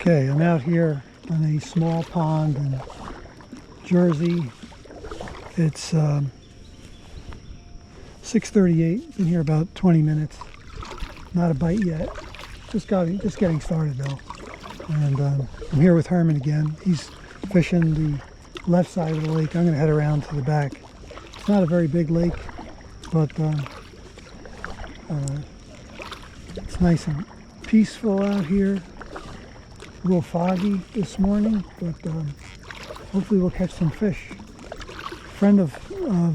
Okay, I'm out here on a small pond in Jersey. It's 6:38. Been here about 20 minutes. Not a bite yet. Just getting started though. And I'm here with Herman again. He's fishing the left side of the lake. I'm going to head around to the back. It's not a very big lake, but it's nice and peaceful out here. A little foggy this morning, but hopefully we'll catch some fish. A friend of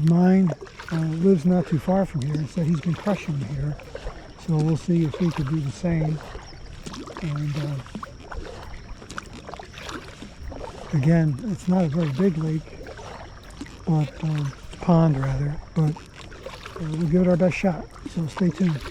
mine lives not too far from here and said he's been crushing here, so we'll see if we could do the same. And again, it's not a very big lake, but pond rather, but we'll give it our best shot, so stay tuned.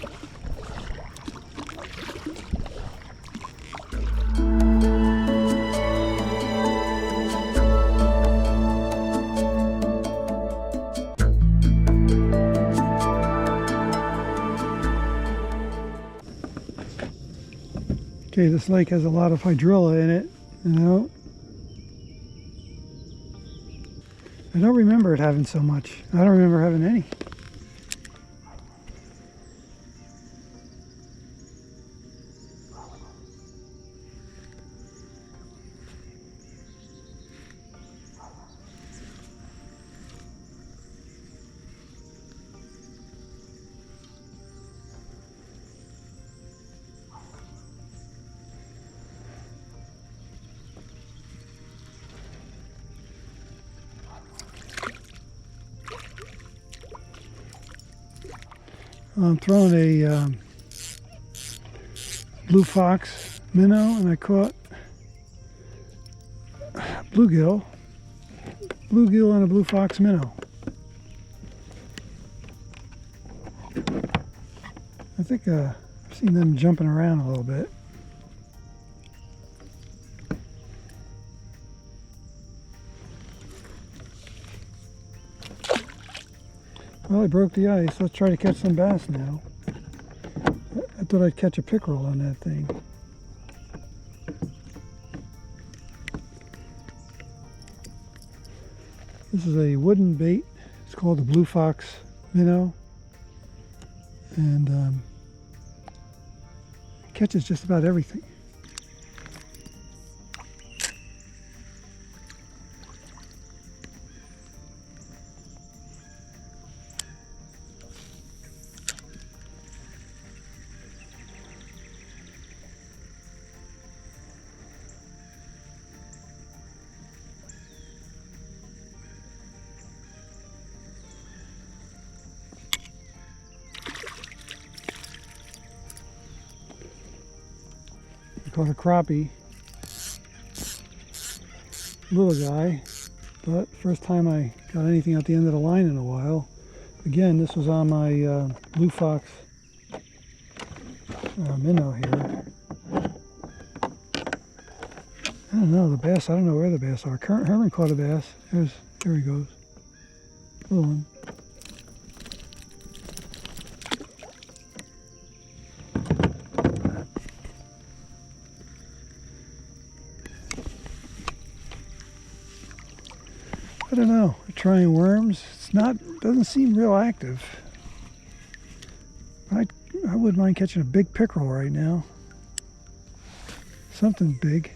Okay, this lake has a lot of hydrilla in it, you know. I don't remember it having so much. I don't remember having any. I'm throwing a Blue Fox Minnow, and I caught bluegill on a Blue Fox Minnow. I think I've seen them jumping around a little bit. Well, I broke the ice. Let's try to catch some bass now. I thought I'd catch a pickerel on that thing. This is a wooden bait. It's called the Blue Fox Minnow. And catches just about everything. I caught a crappie, little guy, but first time I got anything at the end of the line in a while. Again, this was on my Blue Fox Minnow here. I don't know, the bass, I don't know where the bass are. Herman caught a bass. There he goes. Little one. I don't know, trying worms. Doesn't seem real active. I wouldn't mind catching a big pickerel right now. Something big.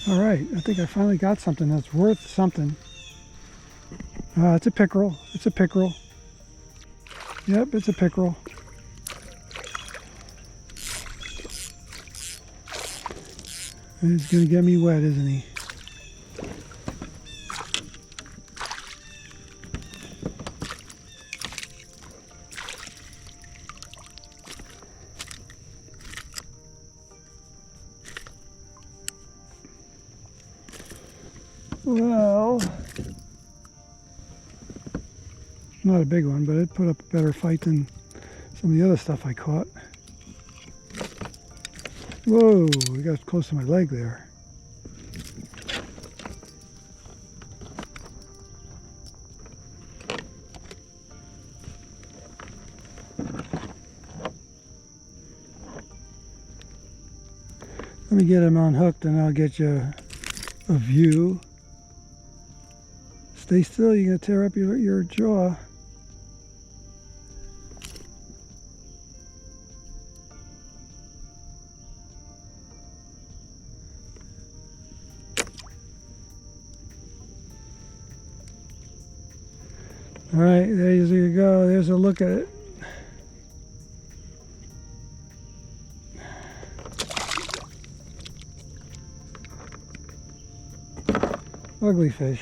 All right, I think I finally got something that's worth something. It's a pickerel. It's a pickerel. Yep, it's a pickerel. And he's gonna get me wet, isn't he? Well, Not a big one, but it put up a better fight than some of the other stuff I caught. Whoa, it got close to my leg there. Let me get him unhooked and I'll get you a view. Stay still, you're going to tear up your jaw. All right, there you go. There's a look at it. Ugly fish,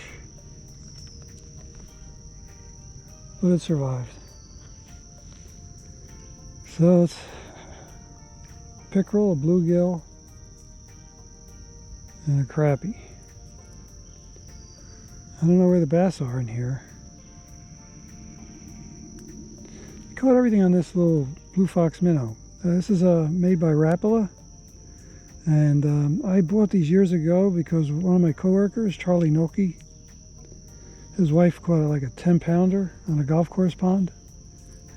but it survived. So it's pickerel, a bluegill, and a crappie. I don't know where the bass are in here. I caught everything on this little Blue Fox Minnow. This is made by Rapala. And I bought these years ago because one of my coworkers, Charlie Noki, his wife caught like a 10-pounder on a golf course pond,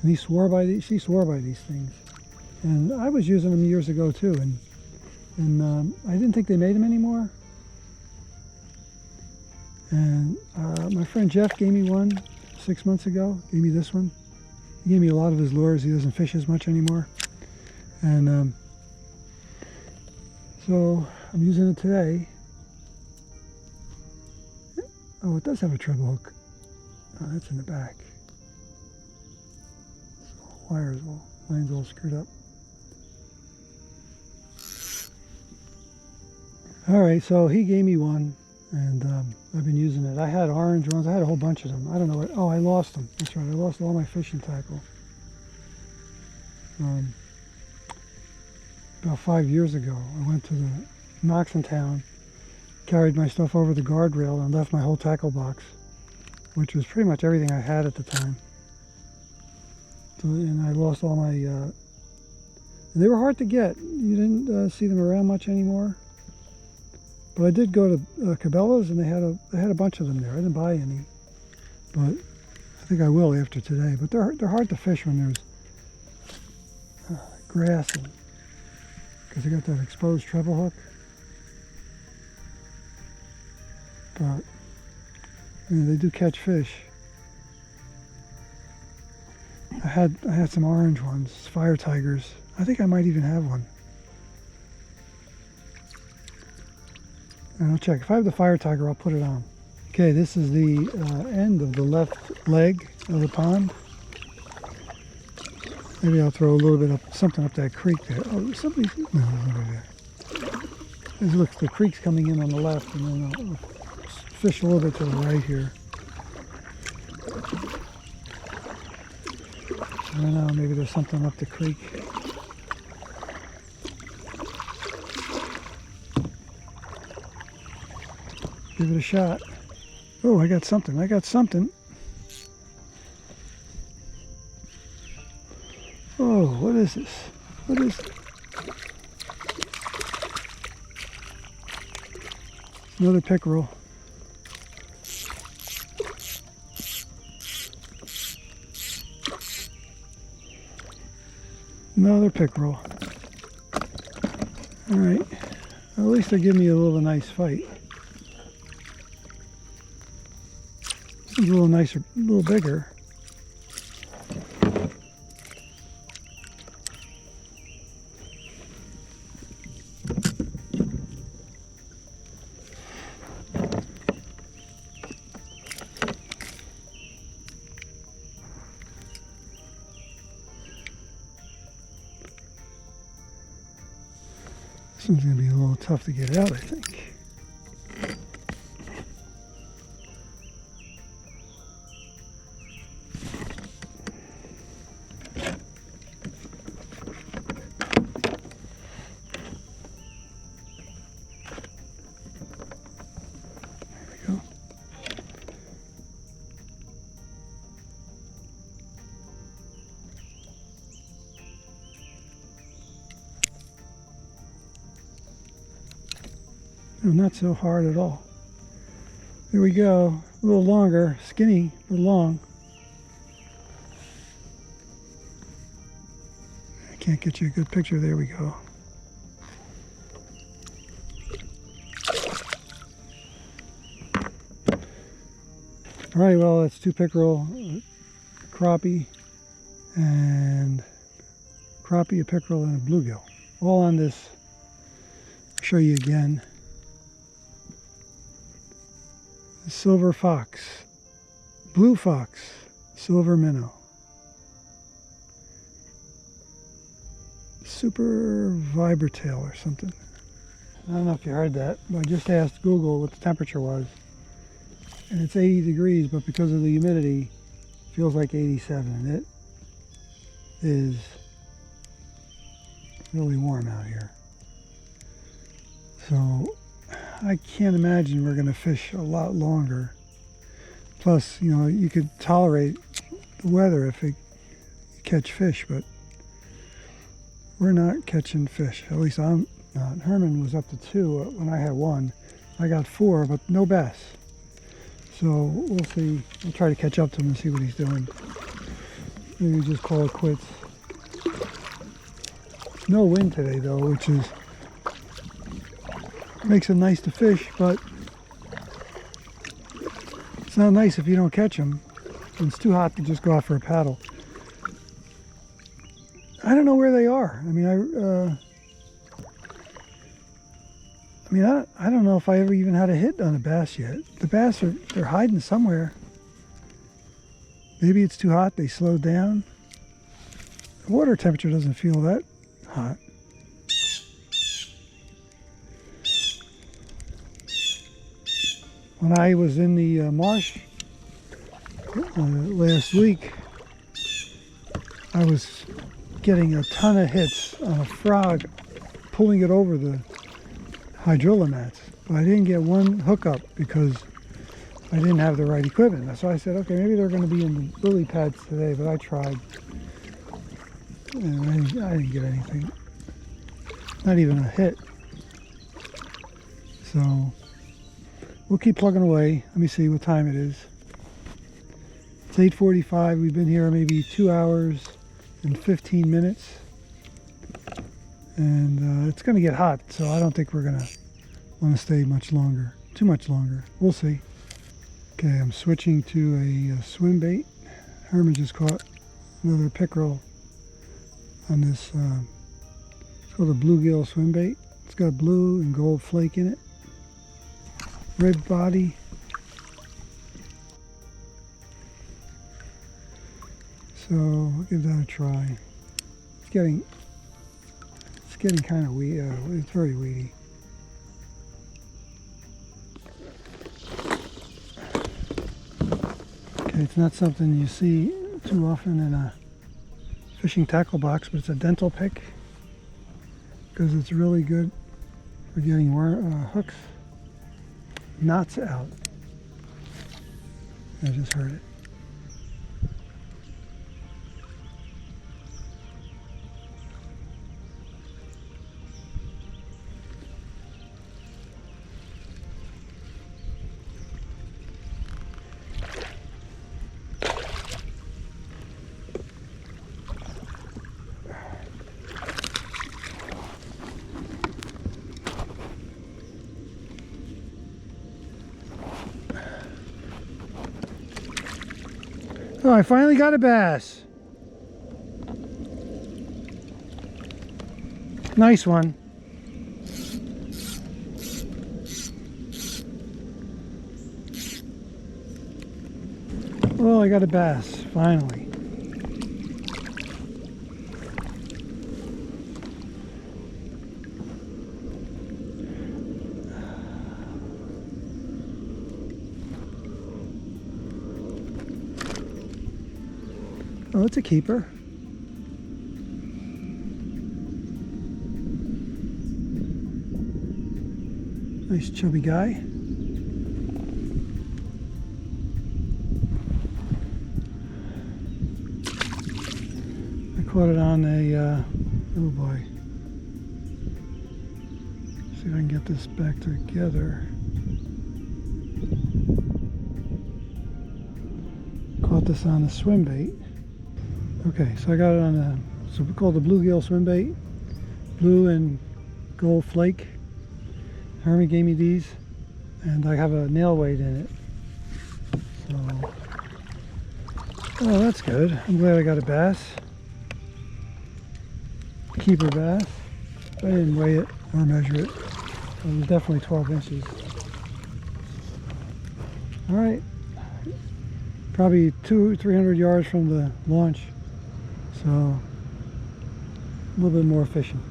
and she swore by these things. And I was using them years ago too, and I didn't think they made them anymore. And my friend Jeff gave me one 6 months ago. Gave me this one. He gave me a lot of his lures. He doesn't fish as much anymore, and so I'm using it today. Oh, it does have a treble hook. Oh, that's in the back. So line's all screwed up. All right, so he gave me one, and I've been using it. I had orange ones. I had a whole bunch of them. I don't know what. Oh, I lost them. That's right. I lost all my fishing tackle. About 5 years ago, I went to the Knox in town, carried my stuff over the guardrail, and left my whole tackle box, which was pretty much everything I had at the time. So, and I lost all my. They were hard to get. You didn't see them around much anymore. But I did go to Cabela's, and they had a bunch of them there. I didn't buy any, but I think I will after today. But they're hard to fish when there's grass and. Because they got that exposed treble hook. But they do catch fish. I had some orange ones, fire tigers. I think I might even have one. And I'll check. If I have the fire tiger, I'll put it on. Okay, this is the end of the left leg of the pond. Maybe I'll throw a little bit of something up that creek there. Oh, somebody's... No, there's nobody there. Look, the creek's coming in on the left, and then I'll fish a little bit to the right here. I don't know, maybe there's something up the creek. Give it a shot. Oh, I got something. I got something. Oh, what is this? What is it? Another pickerel. Another pickerel. All right. Well, at least they give me a little nice fight. This is a little nicer, a little bigger. This one's going to be a little tough to get out, I think. There we go. No, not so hard at all. There we go. A little longer, skinny, but long. I can't get you a good picture. There we go. All right, well, that's 2 pickerel, crappie, and crappie, a pickerel, and a bluegill. All on this. I'll show you again. Silver fox, blue fox, silver minnow. Super vibratail or something. I don't know if you heard that, but I just asked Google what the temperature was. And it's 80 degrees, but because of the humidity, it feels like 87. And it is really warm out here. So I can't imagine we're going to fish a lot longer. Plus, you know, you could tolerate the weather if you catch fish, but we're not catching fish. At least I'm not. Herman was up to 2 when I had 1. I got 4, but no bass. So we'll see. We'll try to catch up to him and see what he's doing. Maybe just call it quits. No wind today though, which is makes it nice to fish, but it's not nice if you don't catch them. It's too hot to just go out for a paddle. I don't know where they are. I mean, I don't know if I ever even had a hit on a bass yet. The bass they're hiding somewhere. Maybe it's too hot. They slowed down. The water temperature doesn't feel that hot. When I was in the marsh last week, I was getting a ton of hits on a frog, pulling it over the hydrola mats. But I didn't get one hookup because I didn't have the right equipment. So I said, okay, maybe they're going to be in the lily pads today, but I tried. And I didn't get anything. Not even a hit. So we'll keep plugging away. Let me see what time it is. It's 8:45. We've been here maybe 2 hours and 15 minutes. And it's going to get hot, so I don't think we're going to want to stay much longer. Too much longer. We'll see. Okay, I'm switching to a swim bait. Herman just caught another pickerel on this. It's called a bluegill swim bait. It's got blue and gold flake in it. Red body. So I'll give that a try. It's getting kind of weedy. It's very weedy. Okay, it's not something you see too often in a fishing tackle box, but it's a dental pick because it's really good for getting hooks, knots out. I just heard it. Oh, I finally got a bass. Nice one. Oh, I got a bass, finally. Oh, it's a keeper. Nice chubby guy. I caught it on a, oh boy, See if I can get this back together. Caught this on a swim bait. Okay, so I got it on a, so we call the bluegill swim bait. Blue and gold flake. Herman gave me these, and I have a nail weight in it. So, oh, that's good. I'm glad I got a bass. Keeper bass. I didn't weigh it or measure it. It was definitely 12 inches. All right, probably 200-300 yards from the launch, so a little bit more fishing.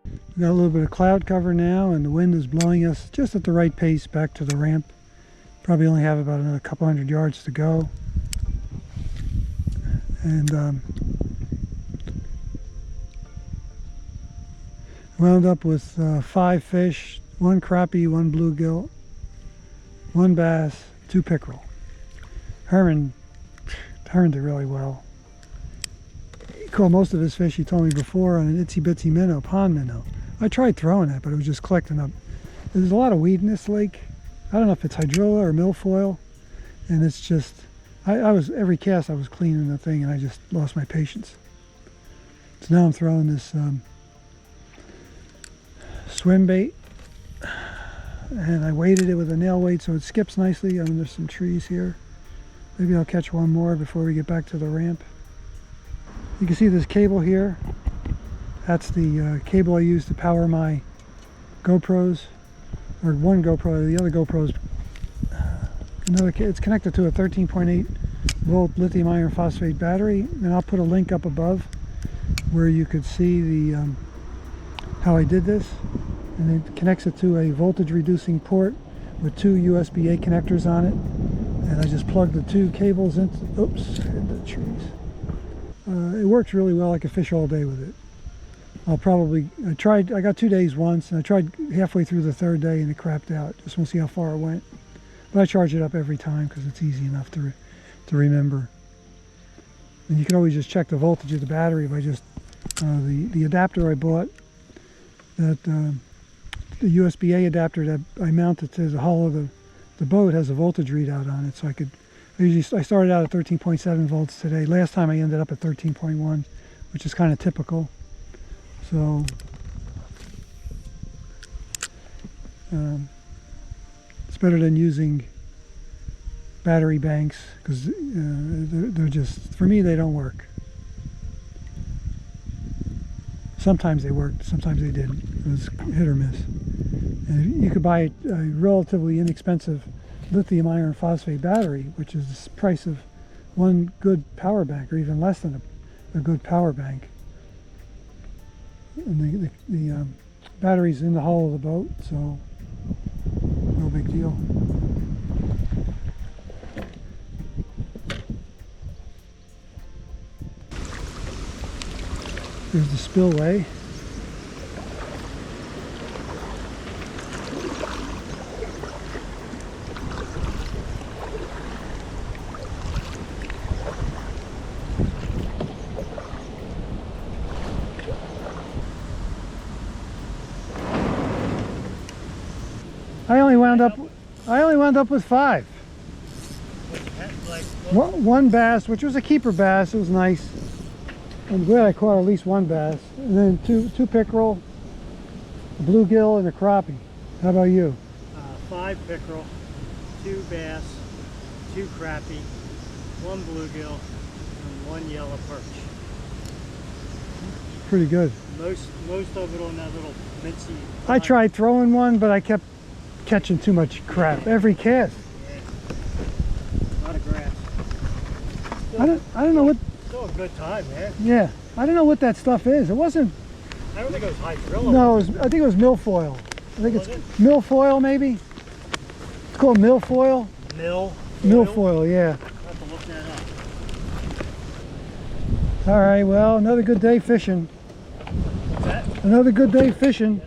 We got a little bit of cloud cover now, and the wind is blowing us just at the right pace back to the ramp. Probably only have about another couple hundred yards to go. And wound up with 5 fish, 1 crappie, 1 bluegill, 1 bass, 2 pickerel. Herman did really well. He caught most of his fish, he told me before, on an itsy bitsy minnow, pond minnow. I tried throwing it, but it was just collecting up. There's a lot of weed in this lake. I don't know if it's hydrilla or milfoil, and it's just, I was, every cast I was cleaning the thing, and I just lost my patience. So now I'm throwing this swim bait, and I weighted it with a nail weight so it skips nicely. I mean, there's some trees here. Maybe I'll catch one more before we get back to the ramp. You can see this cable here. That's the cable I use to power my GoPros, or one GoPro. The other GoPro's it's connected to a 13.8 volt lithium iron phosphate battery, and I'll put a link up above where you could see the how I did this. And it connects it to a voltage reducing port with 2 USB-A connectors on it, and I just plug the 2 cables into, oops, hit the trees. It works really well. I could fish all day with it. I got 2 days once, and I tried halfway through the 3rd day and it crapped out. Just want to see how far it went. But I charge it up every time because it's easy enough to remember. And you can always just check the voltage of the battery by just, the adapter I bought, that the USB-A adapter that I mounted to the hull of the boat has a voltage readout on it, so I started out at 13.7 volts today. Last time I ended up at 13.1, which is kind of typical. So it's better than using battery banks, because they're just, for me, they don't work. Sometimes they worked, sometimes they didn't. It was hit or miss. And you could buy a relatively inexpensive lithium iron phosphate battery, which is the price of one good power bank, or even less than a good power bank. And the battery's in the hull of the boat, so no big deal. There's the spillway. I only wound up with 5. One bass, which was a keeper bass. It was nice. I'm glad I caught at least 1 bass, and then two pickerel, a bluegill, and a crappie. How about you? 5 pickerel, 2 bass, 2 crappie, 1 bluegill, and 1 yellow perch. Pretty good. Most of it on that little mincy. I tried throwing one, but I kept catching too much crap every cast. Yeah. A lot of grass. I don't know what. Still a good time, man. Yeah, I don't know what that stuff is. It wasn't. I don't think it was hydrilla. No, I think it was milfoil. I think it's milfoil, maybe. It's called milfoil. Milfoil, yeah. I'll have to look that up. All right, well, another good day fishing. What's that? Another good day fishing.